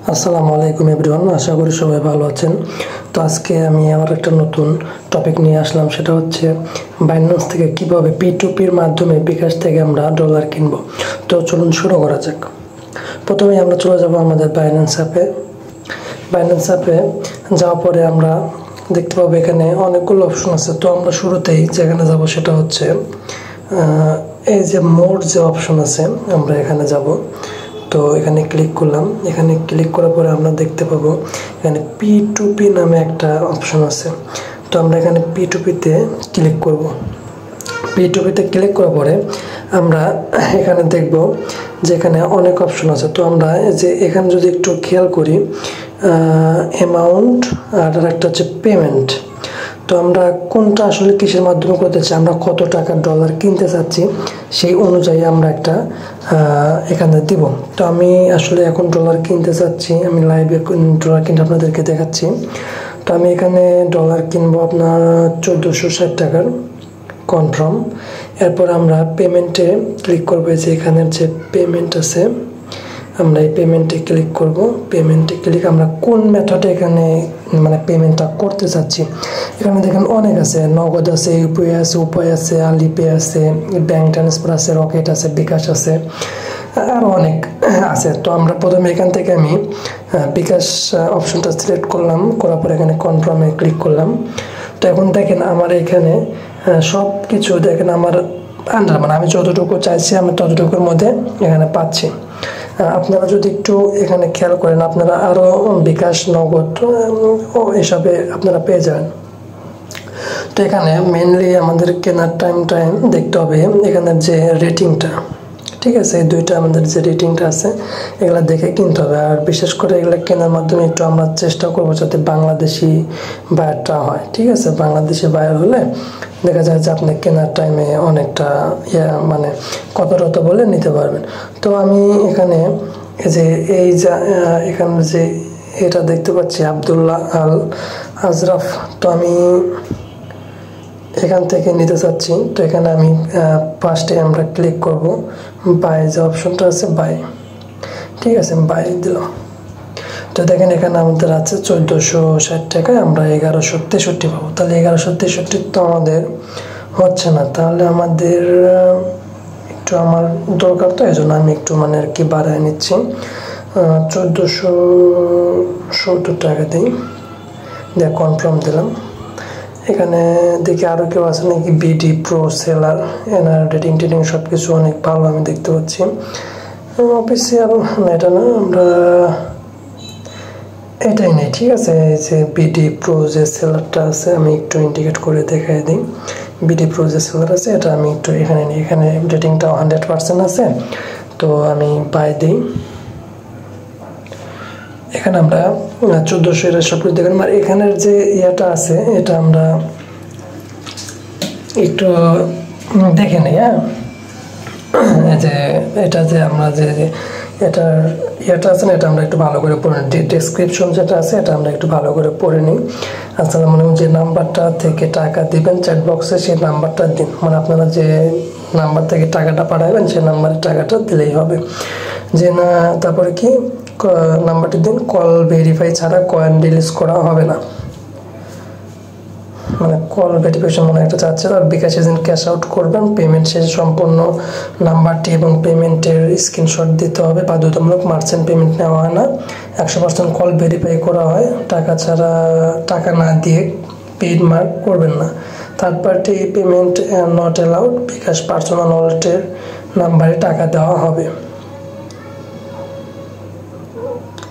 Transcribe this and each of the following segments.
আসসালামু আলাইকুম এভরিওয়ান, আশা করি সবাই ভালো আছেন। তো আজকে আমি আবার একটা নতুন টপিক নিয়ে আসলাম, সেটা হচ্ছে বাইন্যান্স থেকে কিভাবে P2P-র মাধ্যমে বিকাশ থেকে আমরা ডলার কিনব। তো চলুন শুরু করা যাক। প্রথমে আমরা চলে যাব আমাদের বাইন্যান্স অ্যাপে। বাইন্যান্স অ্যাপে যাওয়ার পরে আমরা দেখতে পাবো এখানে অনেকগুলো অপশন আছে। তো আমরা শুরুতেই যেখানে যাব সেটা হচ্ছে এই যে মোর যে অপশন আছে, আমরা এখানে যাব। তো এখানে ক্লিক করলাম। এখানে ক্লিক করার পরে আমরা দেখতে পাবো এখানে P2P নামে একটা অপশন আছে। তো আমরা এখানে P2P-তে ক্লিক করব। P2P-তে ক্লিক করার পরে আমরা এখানে দেখব যে এখানে অনেক অপশন আছে। তো আমরা যে এখানে যদি একটু খেয়াল করি, অ্যামাউন্ট আর একটা হচ্ছে পেমেন্ট। তো আমরা কোনটা আসলে কিসের মাধ্যমে করতে চাই, আমরা কত টাকা ডলার কিনতে চাচ্ছি সেই অনুযায়ী আমরা একটা এখানে দিব। তো আমি আসলে এখন ডলার কিনতে চাচ্ছি, আমি লাইভে ডলার কিনতে আপনাদেরকে দেখাচ্ছি। তো আমি এখানে ডলার কিনবো আপনার 1460 টাকার কনফার্ম। এরপর আমরা পেমেন্টে ক্লিক করবো। যে এখানের যে পেমেন্ট আছে, আমরা এই পেমেন্টে ক্লিক করব। পেমেন্টে ক্লিক আমরা কোন মেথডে এখানে মানে পেমেন্টটা করতে চাচ্ছি। এখানে দেখেন অনেক আছে, নগদ আছে, ইউপিআই আছে, উপায় আছে, আলিপে আছে, ব্যাঙ্ক ট্রান্সফার আছে, রকেট আছে, বিকাশ আছে, আরও অনেক আছে। তো আমরা প্রথমে এখান থেকে আমি বিকাশ অপশনটা সিলেক্ট করলাম, করার পর এখানে কনফার্মে ক্লিক করলাম। তো এখন দেখেন আমার এখানে সব কিছু দেখেন আমার আন্ডার, মানে আমি যতটুকু চাইছি আমি ততটুকুর মধ্যে এখানে পাচ্ছি। আপনারা যদি একটু এখানে খেয়াল করেন, আপনারা আরও বিকাশ, নগদ এসবে আপনারা পেয়ে যাবেন। তো এখানে মেনলি আমাদের কেনার টাইম দেখতে হবে এখানের যে রেটিংটা, ঠিক আছে, এই দুইটা আমাদের যে রেটিংটা আছে এগুলা দেখে কিনতে হবে। আর বিশেষ করে এগুলো কেনার মাধ্যমে একটু আমরা চেষ্টা করবো যাতে বাংলাদেশি বায়ারটা হয়, ঠিক আছে। বাংলাদেশি বায়ার হলে দেখা যায় যে আপনি কেনার টাইমে অনেকটা মানে কত বলে নিতে পারবেন। তো আমি এখানে এই যে এখানে যে এটা দেখতে পাচ্ছি আব্দুল্লাহ আল আজরাফ, তো আমি এখান থেকে নিতে চাচ্ছি। তো এখানে আমি ফার্স্টে আমরা ক্লিক করব, বাই যে অপশনটা আছে বাই, ঠিক আছে, বাই দিলাম। তো দেখেন এখানে আমাদের আছে 1460 টাকায় আমরা 1163 পাবো। তাহলে 1163 তো আমাদের হচ্ছে না, তাহলে আমাদের একটু আমার দরকার, তো এই জন্য আমি একটু মানে আর কি বাড়ায় নিচ্ছি, 1470 টাকা দিই, দিয়ে কনফার্ম দিলাম। এখানে দেখি আরও কেউ আছে নাকি, বিডি প্রো সেলার, এনার রেটিং সব কিছু অনেক ভালো আমি দেখতে পাচ্ছি। অফিসিয়াল না, এটা না, আমরা এটাই নেই, ঠিক আছে। এই যে বিডি প্রো যে সেলারটা আছে আমি একটু ইন্ডিকেট করে দেখাই দিই। বিডি প্রো যে সেলার আছে এটা আমি একটু এখানে নিই, এখানে রেটিংটাও 100% আছে। তো আমি বাই দিই। এখানে আমরা 1400 এর সব কিছু দেখেন। আর এখানের যে ইয়েটা আছে এটা আমরা একটু দেখে নিই। হ্যাঁ, যে এটা যে আমরা যে এটার ইয়েটা আছে না, এটা আমরা একটু ভালো করে পড়ে নিই। ডেসক্রিপশন যেটা আছে এটা আমরা একটু ভালো করে পড়ে নিই। আসসালামু আলাইকুম, যে নাম্বারটা থেকে টাকা দিবেন চ্যাট বক্সে সেই নাম্বারটা দিন, মানে আপনারা যে নাম্বার থেকে টাকাটা পাঠাবেন সেই নাম্বারে টাকাটা দিলেই হবে। যে না, তারপরে কি নাম্বারটি দিন, কল ভেরিফাই ছাড়া কয়েন রিলিজ করা হবে না, মানে কল ভেরিফিকেশন মনে একটা চাচ্ছে। আর বিকাশ এজেন্ট ক্যাশ আউট করবেন, পেমেন্ট শেষে সম্পূর্ণ নাম্বারটি এবং পেমেন্টের স্ক্রিনশট দিতে হবে। বাধ্যতামূলক মার্চেন্ট পেমেন্ট নেওয়া হয় না, 100% কল ভেরিফাই করা হয়, টাকা ছাড়া, টাকা না দিয়ে পেইড মার্ক করবেন না। Third party payment not allowed, bKash personal ওয়ালেটের নাম্বারে টাকা দেওয়া হবে।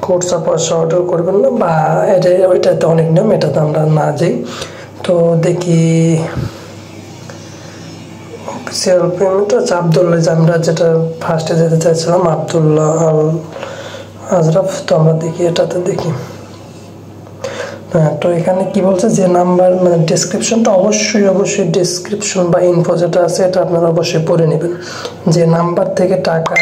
কোর্সা পয়সা অর্ডার করবেন না, বা ওইটাতে অনেক নিয়ম, এটাতে আমরা না যাই। তো দেখি অফিসিয়াল পেমেন্ট আছে আবদুল্লাহ, আমরা যেটা ফার্স্টে যেতে চাইছিলাম আবদুল্লাহ আল আজরাফ। তো আমরা দেখি এটাতে দেখি। হ্যাঁ, তো এখানে কি বলছে যে নাম্বার, মানে ডেসক্রিপশনটা অবশ্যই ডেসক্রিপশন বা ইনফো যেটা আছে এটা আপনারা অবশ্যই পড়ে নেবেন। যে নাম্বার থেকে টাকা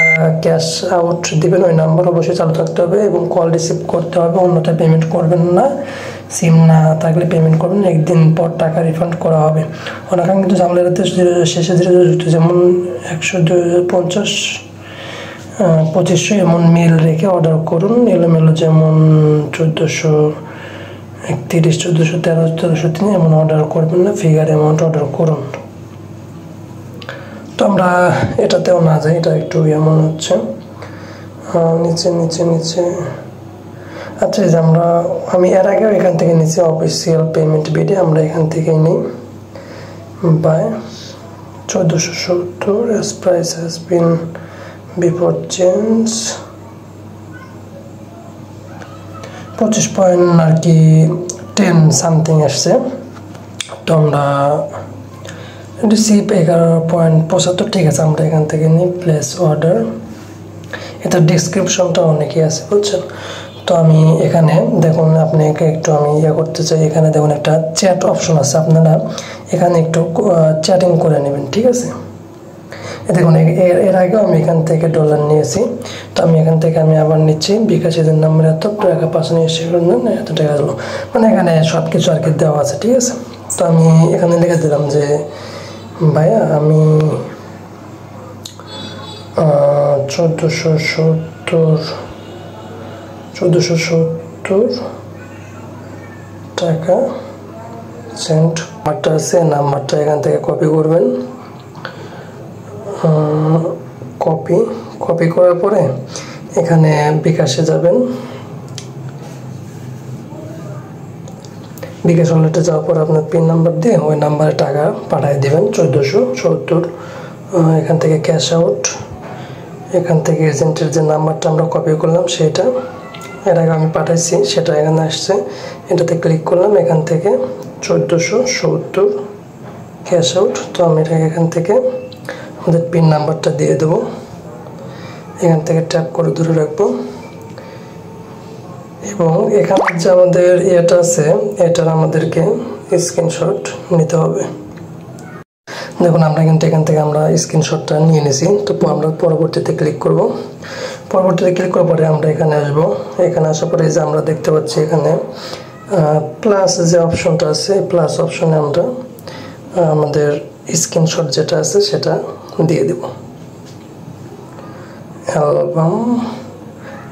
ক্যাশ আউট দিবেন ওই নাম্বার অবশ্যই চালু থাকতে হবে এবং কল রিসিভ করতে হবে, অন্যথায় পেমেন্ট করবেন না। সিম না থাকলে পেমেন্ট করবেন, একদিন পর টাকা রিফান্ড করা হবে। অনাকাঙ্ক্ষিত ঝামেলাতে শেষে যেমন 150 2500 এমন মেল রেখে অর্ডার করুন। এলোমেলো যেমন 1431, 1413, 1403 এমন অর্ডার করবেন না, ফিগার অ্যামাউন্ট অর্ডার করুন। তো আমরা এটাতেও না যাই, এটা একটু এমন হচ্ছে নিচে নিচে নিচে। আচ্ছা, এই যে আমি এর আগেও এখান থেকে নিচে অফিসিয়াল পেমেন্ট বিডে আমরা এখান থেকেই নিই by 1470 as price has been before change 25 points আর কি 10 সামথিং আসছে। তো আমরা রিসিভ 11.75, ঠিক আছে, আমরা এখান থেকে নিই প্লেস অর্ডার। এটা ডিসক্রিপশনটা অনেকই আছে বুঝছেন। তো আমি এখানে দেখুন, আপনাকে একটু আমি করতে চাই, এখানে দেখুন একটা চ্যাট অপশন আছে, আপনারা এখানে একটু চ্যাটিং করে নেবেন, ঠিক আছে। দেখুন এর আগেও আমি এখান থেকে ডলার নিয়েছি। তো আমি এখান থেকে আমি আবার নিচ্ছি বিকাশের নাম্বার এত টাকা 5 এত টাকা হলো, মানে এখানে সব কিছু আর কি দেওয়া আছে, ঠিক আছে। তো আমি এখানে লিখে দিলাম যে ভাইয়া আমি 1470 টাকা সেন্ট। নাম্বারটা আছে, নাম্বারটা এখান থেকে কপি করবেন। কপি করার পরে এখানে বিকাশে যাবেন। বিকাশ ওয়ালেটে যাওয়ার পর আপনার পিন নাম্বার দিয়ে ওই নাম্বারে টাকা পাঠিয়ে দেবেন 1470। এখান থেকে ক্যাশ আউট, এখান থেকে এজেন্টের যে নাম্বারটা আমরা কপি করলাম সেটা এর আগে আমি পাঠাইছি সেটা এখানে আসছে, এটাতে ক্লিক করলাম। এখান থেকে 1470 ক্যাশ আউট। তো আমি এটাকে এখান থেকে আমাদের পিন নাম্বারটা দিয়ে দেবো, এখান থেকে ট্যাপ করে ধরে রাখবো এবং এখানে যে আমাদের এটা আছে এটার আমাদেরকে স্ক্রিনশট নিতে হবে। দেখুন আমরা কিন্তু এখান থেকে আমরা স্ক্রিনশটটা নিয়ে নিয়েছি। তো আমরা পরবর্তীতে ক্লিক করব। পরবর্তীতে ক্লিক করার পরে আমরা এখানে আসবো। এখানে আসার পরে যে আমরা দেখতে পাচ্ছি এখানে প্লাস যে অপশনটা আছে, প্লাস অপশনে আমরা আমাদের স্ক্রিনশট যেটা আছে সেটা দিয়ে দেব। অ্যালবাম,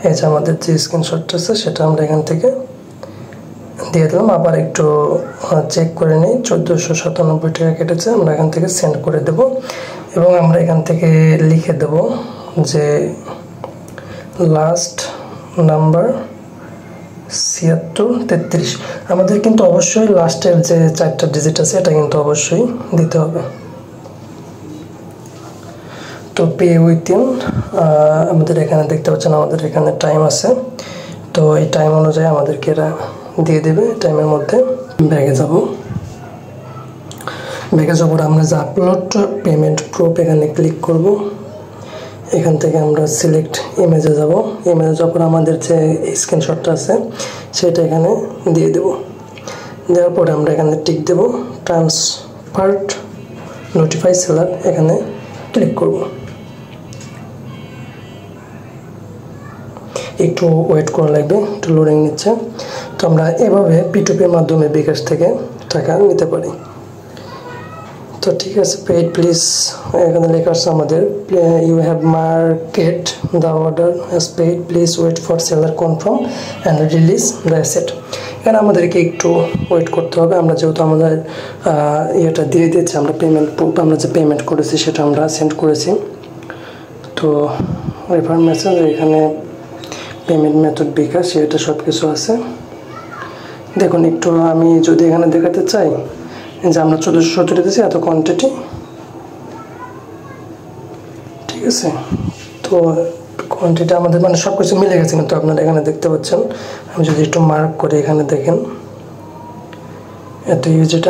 এই যে আমাদের যে স্ক্রিনশটটা আছে সেটা আমরা এখান থেকে দিয়ে দিলাম। আবার একটু চেক করে নিই, 1497 টাকা কেটেছে, আমরা এখান থেকে সেন্ড করে দেব এবং আমরা এখান থেকে লিখে দেব যে লাস্ট নাম্বার 7633। আমাদের কিন্তু অবশ্যই লাস্টের যে 4টা ডিজিট আছে এটা কিন্তু অবশ্যই দিতে হবে। তো পে উইথিন আমাদের এখানে দেখতে পাচ্ছেন আমাদের এখানে টাইম আছে। তো এই টাইম অনুযায়ী আমাদেরকে এরা দিয়ে দেবে। টাইমের মধ্যে ব্যাগে যাব। ব্যাগে যাওয়ার পর আমরা যে আপলোড পেমেন্ট প্রুফ এখানে ক্লিক করব। এখান থেকে আমরা সিলেক্ট ইমেজে যাব। ইমেজে যাওয়ার পর আমাদের যে স্ক্রিনশটটা আছে সেটা এখানে দিয়ে দেব। দেওয়ার পরে আমরা এখানে টিক দেব, ট্রান্সফার্ড নোটিফাই সেলার, এখানে ক্লিক করব। একটু ওয়েট করা লাগবে, একটু লোডিং নিচ্ছে। তো আমরা এভাবে P2P মাধ্যমে বিকাশ থেকে টাকা নিতে পারি। তো ঠিক আছে, পেইড প্লিজ, এখানে লেখা আছে আমাদের you have marked the order as paid, please wait for seller confirm and release the asset. এখানে আমাদেরকে একটু ওয়েট করতে হবে। আমরা যেহেতু আমাদের ইয়েটা দিয়ে দিয়েছি, আমরা পেমেন্ট প্রুফ আমরা যে পেমেন্ট করেছি সেটা আমরা সেন্ড করেছি। তো রেফার মেসেজ, এখানে পেমেন্ট মেথড বিকাশ, এটা সব কিছু আছে। দেখুন একটু আমি যদি এখানে দেখাতে চাই যে আমরা 1470 দিয়েছি এত কোয়ান্টিটি, ঠিক আছে। তো কোয়ান্টিটি আমাদের মানে সব কিছু মিলে গেছে, কিন্তু আপনারা এখানে দেখতে পাচ্ছেন। আমি যদি একটু মার্ক করে এখানে দেখেন এত যেটা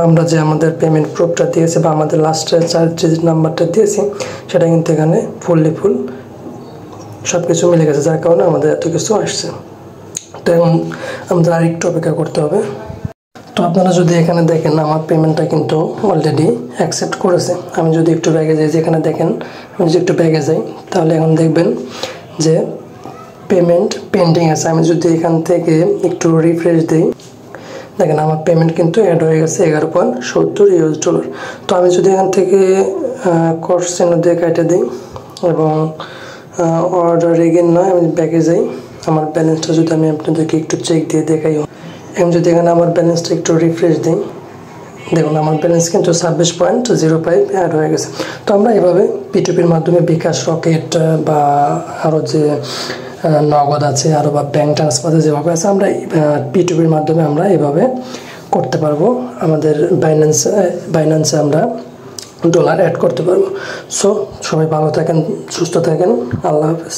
আমরা যে আমাদের পেমেন্ট প্রুফটা দিয়েছি বা আমাদের লাস্টের 4 ডিজিট নাম্বারটা দিয়েছি সেটা কিন্তু এখানে ফুল সব কিছু মিলে গেছে, যার কারণে আমাদের এত কিছু আসছে। তো এখন আমাদের আর একটু অপেক্ষা করতে হবে। তো আপনারা যদি এখানে দেখেন আমার পেমেন্টটা কিন্তু অলরেডি অ্যাকসেপ্ট করেছে। আমি যদি একটু ব্যাগে যাই, যেখানে দেখেন আমি যদি একটু ব্যাগে যাই তাহলে এখন দেখবেন যে পেমেন্ট পেন্ডিং আছে। আমি যদি এখান থেকে একটু রিফ্রেশ দিই, দেখেন আমার পেমেন্ট কিন্তু অ্যাড হয়ে গেছে $11.70। তো আমি যদি এখান থেকে কস্ট চিহ্ন দিয়ে কেটে দিই এবং অর্ডার এগেন নয়, আমি ব্যাকে যাই। আমার ব্যালেন্সটা যদি আমি আপনাদেরকে একটু চেক দিয়ে দেখাই, এখন যদি এখানে আমার ব্যালেন্সটা একটু রিফ্রেশ দিই, দেখুন আমার ব্যালেন্স কিন্তু 26.05 অ্যাড হয়ে গেছে। তো আমরা এভাবে P2P মাধ্যমে বিকাশ, রকেট বা আরও যে নগদ আছে আরও বা ব্যাঙ্ক ট্রান্সফার যেভাবে আছে, আমরা P2P মাধ্যমে আমরা এভাবে করতে পারবো। আমাদের বাইন্যান্সে আমরা ডলার অ্যাড করতে পারবো। সো সবাই ভালো থাকেন, সুস্থ থাকেন, আল্লাহ হাফেজ।